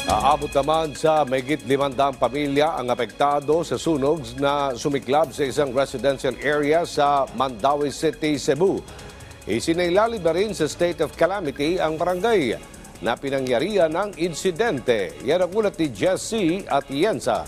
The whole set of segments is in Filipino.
Aabot naman sa mahigit 500 pamilya ang apektado sa sunog na sumiklab sa isang residential area sa Mandaue City, Cebu. Isinailalim na rin sa state of calamity ang barangay na pinangyarihan ng insidente. Yan ang ulat ni Jesse Atienza.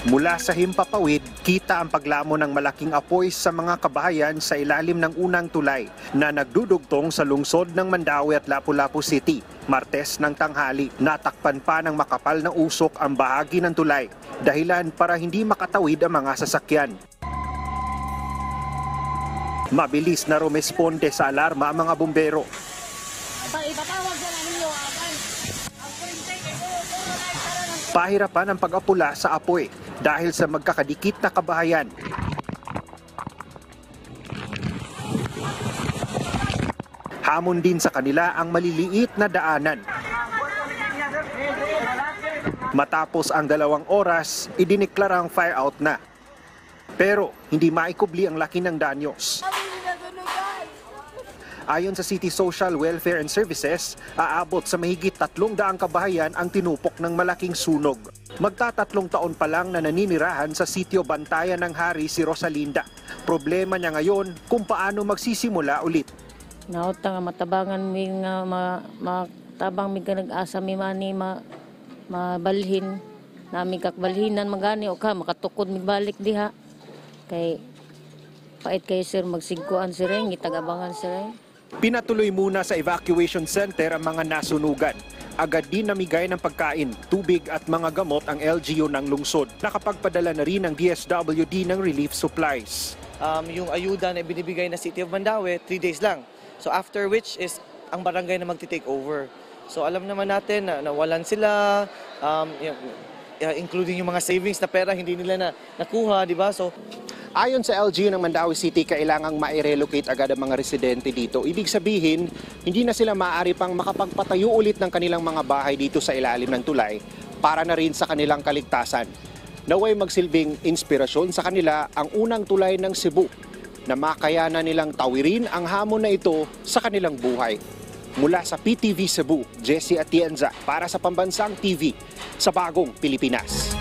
Mula sa Himpapawid, kita ang paglamo ng malaking apoy sa mga kabahayan sa ilalim ng unang tulay na nagdudugtong sa lungsod ng Mandaue at Lapu-Lapu City. Martes ng tanghali, natakpan pa ng makapal na usok ang bahagi ng tulay, dahilan para hindi makatawid ang mga sasakyan. Mabilis na rumesponde sa alarma ang mga bumbero. Pahirapan ang pag-apula sa apoy dahil sa magkakadikit na kabahayan. Hamon din sa kanila ang maliliit na daanan. Matapos ang 2 oras, idineklarang fire out na. Pero hindi maikubli ang laki ng danyos. Ayon sa City Social Welfare and Services, aabot sa mahigit 300 kabahayan ang tinupok ng malaking sunog. Magtatatlong taon pa lang na naninirahan sa sitio Bantayan ng Hari si Rosalinda. Problema niya ngayon kung paano magsisimula ulit. Nautang nga matabangan mi nga matabang mi ka nag-asa mi mani mabalhin nami kakbalhinan magani o ka makatukod mi balik diha kay pait kay sir magsigkuan sir ngitagabangan sir. Pinatuloy muna sa evacuation center ang mga nasunugan. Agad din namigay ng pagkain, tubig at mga gamot ang LGU ng lungsod. Nakapagpadala na rin ng DSWD ng relief supplies. Yung ayuda na binibigay na City of Mandaue, 3 days lang. So after which is ang barangay na magti-take over. So alam naman natin na nawalan sila, including yung mga savings na pera hindi nila nakuha, di ba? So ayon sa LGU ng Mandaue City, kailangang ma-relocate agad ang mga residente dito. Ibig sabihin, hindi na sila maaari pang makapagpatayo ulit ng kanilang mga bahay dito sa ilalim ng tulay para na rin sa kanilang kaligtasan. Naway magsilbing inspirasyon sa kanila ang unang tulay ng Cebu na makayanan nilang tawirin ang hamon na ito sa kanilang buhay. Mula sa PTV Cebu, Jesse Atienza para sa Pambansang TV sa Bagong Pilipinas.